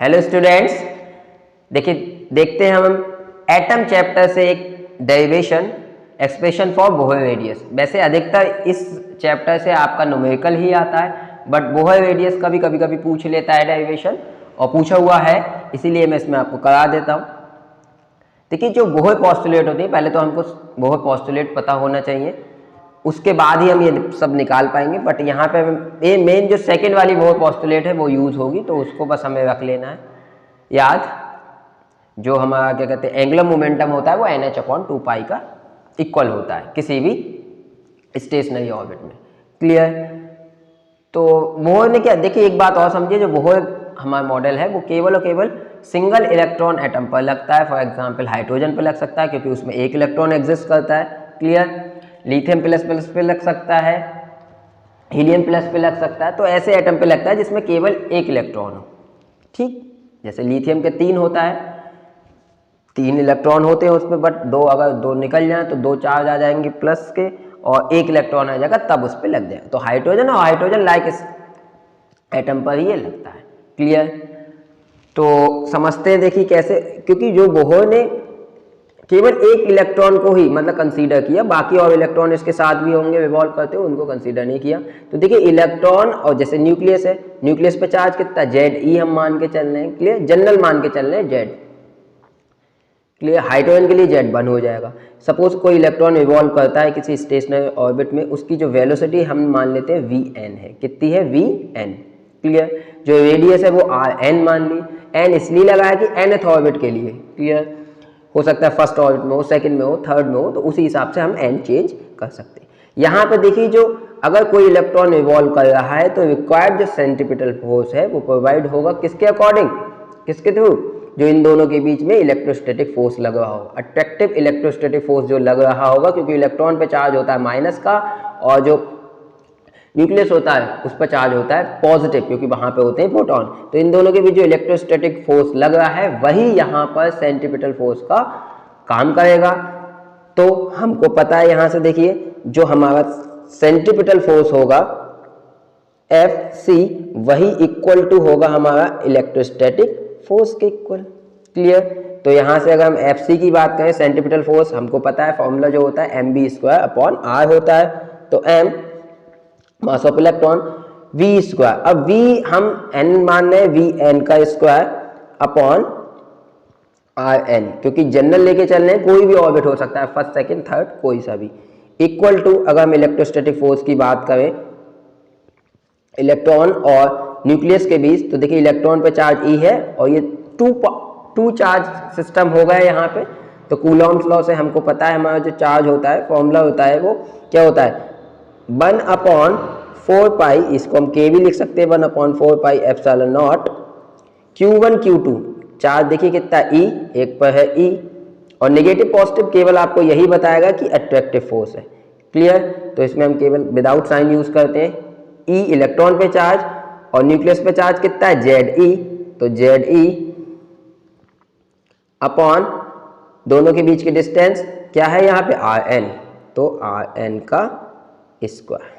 Hello students, देखिए देखते हैं हम एटम चैप्टर से एक derivation expression for Bohr radius. वैसे अधिकतर इस चैप्टर से आपका न्यूमेरिकल ही आता है, बट बोहर रेडियस कभी पूछ लेता है डेरिवेशन, और पूछा हुआ है, इसीलिए मैं इसमें आपको करा देता हूँ। देखिए जो बोहर पोस्टुलेट होती है, पहले तो हमको बोहर पोस्टुलेट पता होना चाहिए, उसके बाद ही हम ये सब निकाल पाएंगे। बट यहाँ पे ये मेन जो सेकंड वाली बोहर पोस्टुलेट है वो यूज होगी, तो उसको बस हमें रख लेना है याद। जो हमारा क्या कहते हैं एंगुलर मोमेंटम होता है वो NH/2π का इक्वल होता है किसी भी स्टेशनरी ऑर्बिट में। क्लियर? तो बोहर ने क्या, देखिए एक बात और समझिए, जो बोहर हमारा मॉडल है वो केवल और केवल सिंगल इलेक्ट्रॉन एटम पर लगता है। फॉर एग्जांपल हाइड्रोजन पर लग सकता है क्योंकि उसमें एक इलेक्ट्रॉन एग्जिस्ट करता है। क्लियर? लिथियम प्लस प्लस पे लग सकता है, हीलियम प्लस पे लग सकता है। तो ऐसे एटम पे लगता है जिसमें केवल एक इलेक्ट्रॉन हो। ठीक, जैसे लिथियम के 3 होता है, 3 इलेक्ट्रॉन होते हैं उसमें, बट अगर दो निकल जाए तो 2 चार्ज आ जाएंगे प्लस के, और एक इलेक्ट्रॉन आ जाएगा तब उस पर लग जाएगा। तो हाइड्रोजन और हाइड्रोजन लाइक इस एटम पर ही ये लगता है। क्लियर? तो समझते हैं, देखिए कैसे, क्योंकि जो बोहर ने केवल एक इलेक्ट्रॉन को ही मतलब कंसीडर किया, बाकी और इलेक्ट्रॉन इसके साथ भी होंगे रिवॉल्व करते हुए, उनको कंसीडर नहीं किया। तो देखिए इलेक्ट्रॉन, और जैसे न्यूक्लियस है, न्यूक्लियस पे चार्ज कितना Ze हम मान के चल रहे हैं। क्लियर? जनरल मान के चल रहे हैं Z। क्लियर? हाइड्रोजन के लिए Z1 हो जाएगा। सपोज कोई इलेक्ट्रॉन रिवॉल्व करता है किसी स्टेशनरी ऑर्बिट में, उसकी जो वेलोसिटी हम मान लेते हैं Vn है। कितनी है? Vn। क्लियर? जो रेडियस है वो Rn मान ली। n इसलिए लगाया कि nth ऑर्बिट के लिए। क्लियर? हो सकता है फर्स्ट ऑर्बिट में हो, सेकंड में हो, थर्ड में हो, तो उसी हिसाब से हम n चेंज कर सकते हैं। यहाँ पे देखिए, जो अगर कोई इलेक्ट्रॉन रिवॉल्व कर रहा है तो रिक्वायर्ड जो सेंट्रीपिटल फोर्स है वो प्रोवाइड होगा किसके अकॉर्डिंग, किसके थ्रू? जो इन दोनों के बीच में इलेक्ट्रोस्टैटिक फोर्स लग रहा होगा, अट्रैक्टिव इलेक्ट्रोस्टैटिक फोर्स जो लग रहा होगा, क्योंकि इलेक्ट्रॉन पे चार्ज होता है माइनस का, और जो न्यूक्लियस होता है उस पर चार्ज होता है पॉजिटिव, क्योंकि वहां पे होते हैं प्रोटॉन। तो इन दोनों के बीच जो इलेक्ट्रोस्टैटिक फोर्स लग रहा है वही यहाँ पर सेंट्रीपिटल फोर्स का काम करेगा। तो हमको पता है, यहाँ से देखिए जो हमारा सेंट्रीपिटल फोर्स होगा Fc, वही इक्वल टू होगा हमारा इलेक्ट्रोस्टैटिक फोर्स के इक्वल। क्लियर? तो यहाँ से अगर हम Fc की बात करें, सेंट्रीपिटल फोर्स, हमको पता है फॉर्मूला जो होता है mv²/r होता है। तो m mass of electron, v², अब v हम n मान रहे हैं, Vn का स्क्वायर अपॉन Rn, क्योंकि जनरल लेके चल रहे हैं, कोई भी ऑर्बिट हो सकता है, फर्स्ट सेकंड थर्ड कोई सा भी, इक्वल टू अगर हम इलेक्ट्रोस्टैटिक फोर्स की बात करें इलेक्ट्रॉन और न्यूक्लियस के बीच, तो देखिए इलेक्ट्रॉन पे चार्ज E है और ये टू चार्ज सिस्टम हो गया यहाँ पे। तो कूलॉम्स लॉ से हमको पता है हमारा जो चार्ज होता है, फॉर्मूला होता है वो क्या होता है, 1/4π, इसको हम k भी लिख सकते हैं, 1/4π ε0 Q1 Q2। चार्ज देखिए कितना E, एक पर है E, और नेगेटिव पॉजिटिव केवल आपको यही बताएगा कि अट्रैक्टिव फोर्स है। क्लियर? तो इसमें हम केवल विदाउट साइन यूज करते हैं। E इलेक्ट्रॉन पे चार्ज और न्यूक्लियस पे चार्ज कितना है, Ze, तो Ze अपॉन दोनों के बीच की डिस्टेंस क्या है यहाँ पे, Rn, तो Rn का स्क्वायर।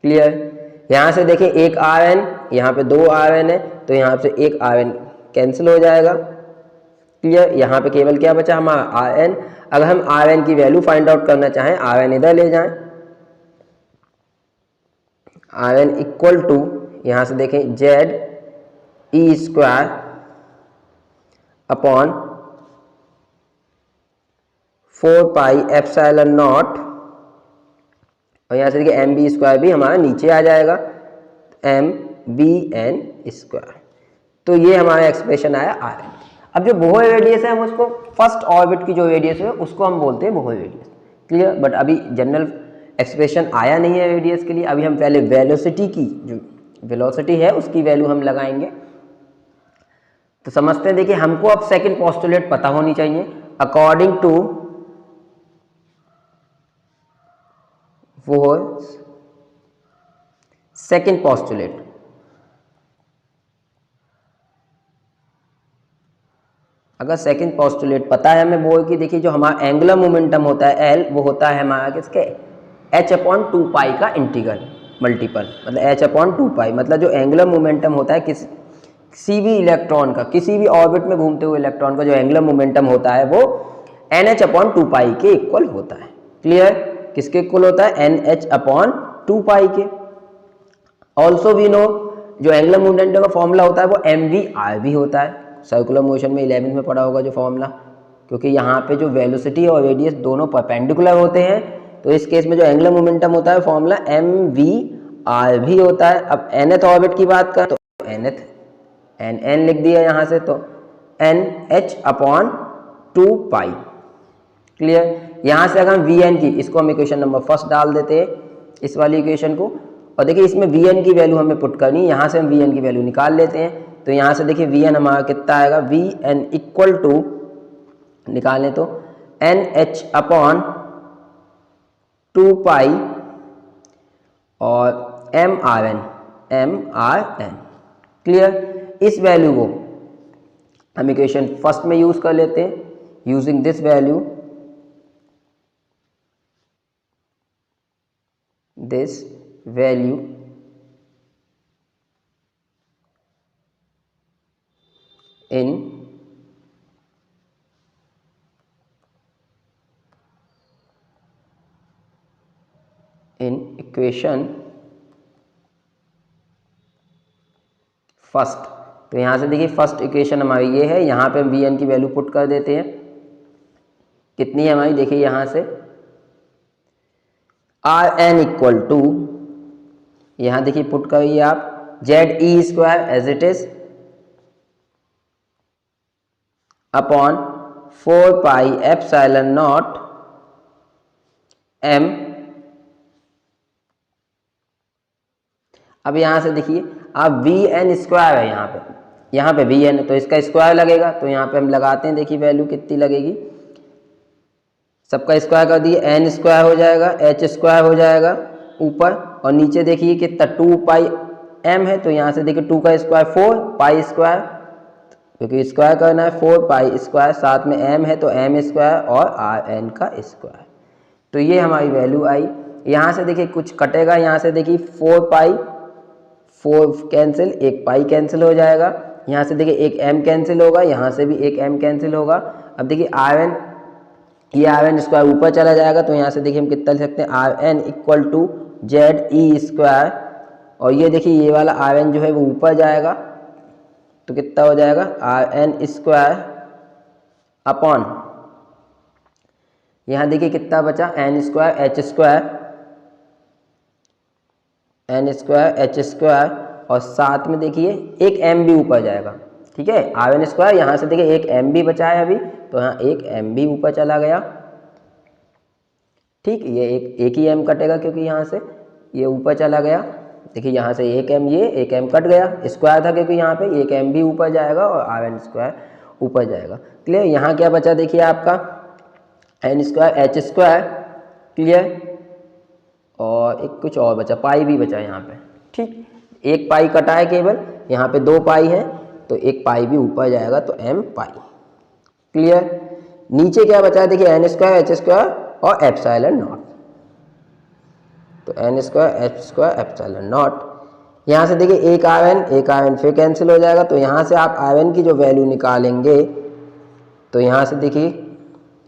क्लियर? यहाँ से देखिए एक Rn, यहाँ पे 2 Rn है, तो यहाँ से एक Rn कैंसिल हो जाएगा। क्लियर? यहाँ पे केवल क्या बचा हमारा Rn। अगर हम Rn की वैल्यू फाइंड आउट करना चाहें, Rn इधर ले जाएं, Rn इक्वल टू, यहाँ से देखें Ze² अपॉन 4πε0, और यहाँ से देखिए mv² भी हमारा नीचे आ जाएगा, mvn²। तो ये हमारा एक्सप्रेशन आया Rn। अब जो बोहर रेडियस है, हम उसको फर्स्ट ऑर्बिट की जो रेडियस है उसको हम बोलते हैं बोहर रेडियस। क्लियर? बट अभी जनरल एक्सप्रेशन आया नहीं है रेडियस के लिए, अभी हम पहले वेलोसिटी की, जो वेलोसिटी है उसकी वैल्यू हम लगाएंगे। तो समझते हैं, देखिए हमको अब सेकंड पोस्टुलेट पता होनी चाहिए। According to Bohr second postulate, अगर सेकंड पोस्टुलेट पता है हमें बोहर की, देखिए जो हमारा एंगुलर मोमेंटम होता है L, वो होता है हमारा किसके, h/2π का इंटीग्रल मल्टीपल, मतलब h/2π, मतलब जो एंगुलर मोमेंटम होता है किस किसी भी इलेक्ट्रॉन का, किसी भी ऑर्बिट में घूमते हुए इलेक्ट्रॉन का जो एंगुलर मोमेंटम होता है वो NH/2π के इक्वल होता है। क्लियर? किसके इक्वल होता है? NH/2π के। ऑल्सो वी नो जो एंगुलर मोमेंटम का फॉर्मूला होता है वो mv/r होता है। सर्कुलर मोशन में 11th में पढ़ा होगा जो फॉर्मूला, क्योंकि यहाँ पे जो वेलोसिटी और रेडियस दोनों परपेंडिकुलर होते हैं, तो इस केस में जो एंगुलर मोमेंटम होता है फॉर्मूला mv/r होता है। अब nth ऑर्बिट की बात करें तो nth n लिख दिया यहाँ से, तो NH/2π। क्लियर? यहाँ से अगर हम Vn की, इसको हम इक्वेशन नंबर फर्स्ट डाल देते हैं, इस वाली इक्वेशन को, और देखिए इसमें Vn की वैल्यू हमें पुट करनी है, यहाँ से हम Vn की वैल्यू निकाल लेते हैं। तो यहाँ से देखिए Vn हमारा कितना आएगा, Vn इक्वल टू निकालें तो NH/2π और mRn। क्लियर? इस वैल्यू को हम इक्वेशन फर्स्ट में यूज कर लेते हैं। Using this value, in equation first, तो यहाँ से देखिए फर्स्ट इक्वेशन हमारी ये है, यहाँ पे हम Vn की वैल्यू पुट कर देते हैं। कितनी है हमारी? देखिए यहाँ से Rn इक्वल टू, यहाँ देखिए पुट करिए आप, Ze² as it is upon 4πε0 m। अब यहाँ से देखिए आप Vn² है यहाँ पे Vn है, तो इसका स्क्वायर लगेगा, तो यहाँ पे हम लगाते हैं। देखिए वैल्यू कितनी लगेगी, सबका स्क्वायर कर दिए, n² हो जाएगा, h² हो जाएगा ऊपर, और नीचे देखिए कितना 2πm है, तो यहाँ से देखिए 2 का स्क्वायर 4π², क्योंकि स्क्वायर करना है 4π², साथ में m है तो m² और Rn का स्क्वायर। तो ये हमारी वैल्यू आई। यहाँ से देखिए कुछ कटेगा, यहाँ से देखिए 4 कैंसिल, एक पाई कैंसिल हो जाएगा, यहाँ से देखिए एक m कैंसिल होगा, यहाँ से भी एक m कैंसिल होगा। अब देखिए Rn, ये Rn² ऊपर चला जाएगा, तो यहाँ से देखिए हम कितना लिख सकते हैं, Rn इक्वल टू Ze², और ये देखिए ये वाला Rn जो है वो ऊपर जाएगा, तो कितना हो जाएगा, Rn² अपॉन, यहाँ देखिए कितना बचा, n²h², और साथ में देखिए एक m भी ऊपर जाएगा। ठीक है, Rn², यहाँ से देखिए एक m भी बचा है अभी, तो यहाँ एक m भी ऊपर चला गया। ठीक, ये एक ही m कटेगा, क्योंकि यहाँ से ये ऊपर चला गया। देखिए यहाँ से एक m, ये एक m कट गया, स्क्वायर था क्योंकि यहाँ पे एक m भी ऊपर जाएगा और Rn² ऊपर जाएगा। क्लियर? यहाँ क्या बचा देखिए आपका, n²h²। क्लियर? और एक कुछ और बचा, पाई भी बचा यहाँ पे। ठीक, एक पाई कटा है केवल, यहाँ पे 2 पाई है, तो एक पाई भी ऊपर जाएगा, तो m पाई। क्लियर? नीचे क्या बचा है देखिए, n²h² और ε0, तो n²h²ε0। यहाँ से देखिए एक Rn फिर कैंसिल हो जाएगा, तो यहाँ से आप Rn की जो वैल्यू निकालेंगे, तो यहाँ से देखिए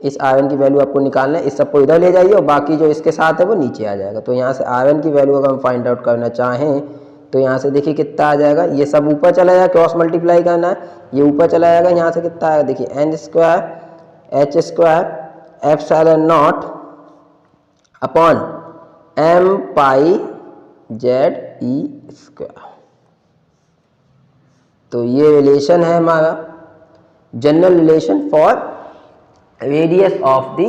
इस Rn की वैल्यू आपको निकालना है, इस सबको इधर ले जाइए और बाकी जो इसके साथ है वो नीचे आ जाएगा। तो यहाँ से Rn की वैल्यू अगर हम फाइंड आउट करना चाहें, तो यहाँ से देखिए कितना आ जाएगा, ये सब ऊपर चला जाएगा, क्रॉस मल्टीप्लाई करना है, ये ऊपर चला जाएगा, यहाँ से कितना आएगा देखिए, n²h²ε0 अपॉन m π/Ze²। तो ये रिलेशन है हमारा general relation for radius of the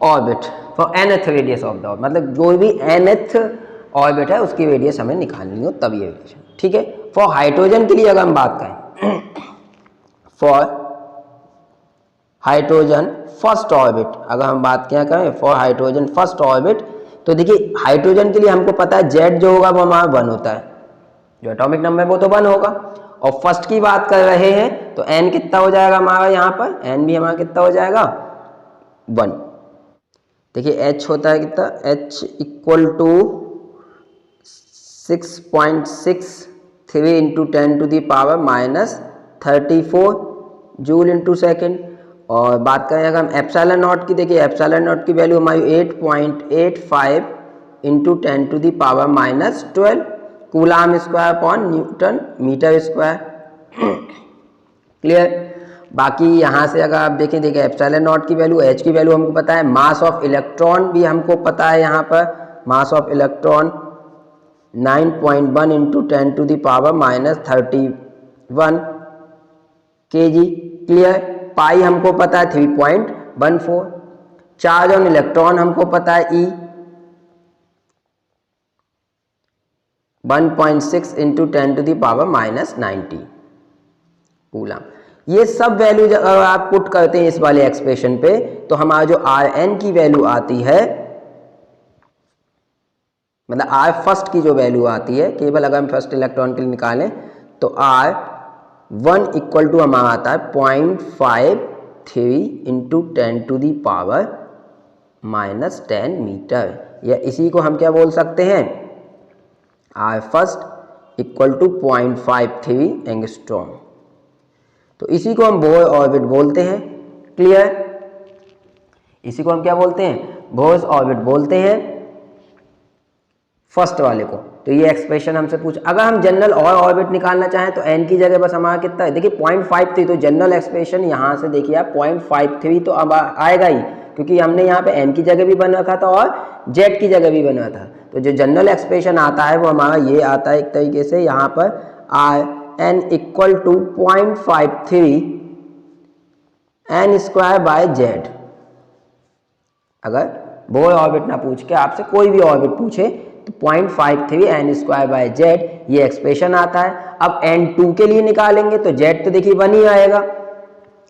orbit, for nth radius of the orbit, मतलब जो भी nth ऑर्बिट है उसकी रेडियस हमें निकालनी हो तब ये रिलेशन। ठीक है, फॉर हाइड्रोजन के लिए अगर हम बात करें, फॉर हाइड्रोजन फर्स्ट ऑर्बिट अगर हम बात क्या करें, फॉर हाइड्रोजन फर्स्ट ऑर्बिट, तो देखिए हाइड्रोजन के लिए हमको पता है Z जो होगा वो हमारा 1 होता है, जो एटॉमिक नंबर है वो तो 1 होगा, और फर्स्ट की बात कर रहे हैं तो n कितना हो जाएगा हमारा, यहाँ पर n भी हमारा कितना हो जाएगा 1। देखिए h होता है कितना, h equal to 6.63 3 into 10⁻⁻34 joule into second. और बात करें अगर हम एप्सिलॉन नॉट की, देखिए एप्सिलॉन नॉट की वैल्यू हमारी 8.85 into 10⁻⁻12 coulomb square upon newton metre square. Clear. बाकी यहाँ से अगर आप देखें एप्सिलॉन नॉट की वैल्यू, एच की वैल्यू हमको पता है, मास ऑफ इलेक्ट्रॉन भी हमको पता है, यहाँ पर mass of electron 9.1 into 10⁻⁻31 kg। Clear. Pi हमको पता है 3.14। चार्ज ऑन इलेक्ट्रॉन हमको पता है E 1.6 इंटू 10⁻⁻90 कूलम। ये सब वैल्यू अगर आप पुट करते हैं इस वाले एक्सप्रेशन पे तो हमारा जो Rn की वैल्यू आती है, मतलब R फर्स्ट की जो वैल्यू आती है, केवल अगर हम फर्स्ट इलेक्ट्रॉन के लिए निकालें तो R1 इक्वल टू हमारा आता है 0.53 इंटू 10⁻⁻10 मीटर, या इसी को हम क्या बोल सकते हैं, R first equal to 0.53 angstrom. तो इसी को हम बोर ऑर्बिट बोलते हैं। क्लियर। इसी को हम क्या बोलते हैं, बोर्स ऑर्बिट बोलते हैं फर्स्ट वाले को। तो ये एक्सप्रेशन हमसे पूछ, अगर हम जनरल और ऑर्बिट निकालना चाहें तो n की जगह बस हमारा कितना है, देखिए 0.53, तो जनरल एक्सप्रेशन यहाँ से देखिए आप 0.53 तो अब आएगा ही, क्योंकि हमने यहाँ पे n की जगह भी बना रखा था और z की जगह भी बना था। तो जो जनरल एक्सप्रेशन आता है वो हमारा ये आता है एक तरीके से, यहाँ पर n equal to 0.53 n square by z। अगर बोर ऑर्बिट ना पूछ के आपसे कोई भी ऑर्बिट पूछे तो 0.53 n स्क्वायर बाय z ये एक्सप्रेशन आता है। अब n2 के लिए निकालेंगे तो z तो देखिए 1 ही आएगा,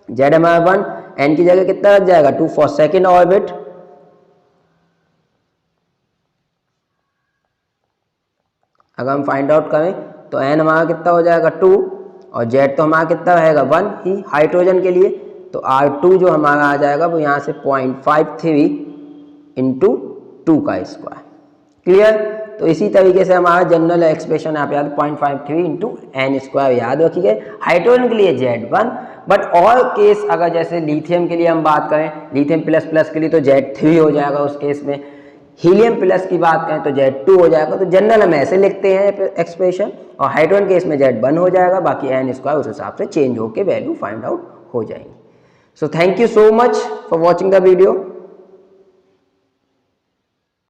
z हमारा 1, n की जगह कितना लग जाएगा 2 फॉर सेकेंड ऑर्बिट। अगर हम फाइंड आउट करें तो n हमारा कितना हो जाएगा 2 और z तो हमारा कितना रहेगा 1 ही हाइड्रोजन के लिए। तो R2 जो हमारा आ जाएगा वो यहाँ से 0.53 इंटू 2 का स्क्वायर। क्लियर। तो इसी तरीके से हमारा जनरल एक्सप्रेशन आप याद 0.53 इंटू n स्क्वायर याद रखिए। हाइड्रोजन के लिए Z1, बट और केस अगर जैसे लिथियम के लिए हम बात करें, लिथियम प्लस प्लस के लिए तो Z3 हो जाएगा उस केस में। हीलियम प्लस की बात करें तो Z2 हो जाएगा। तो जनरल हम ऐसे लिखते हैं एक्सप्रेशन, और हाइड्रोजन केस में Z1 हो जाएगा, बाकी n स्क्वायर उस हिसाब से चेंज होकर वैल्यू फाइंड आउट हो जाएगी। So thank you so much for watching the video.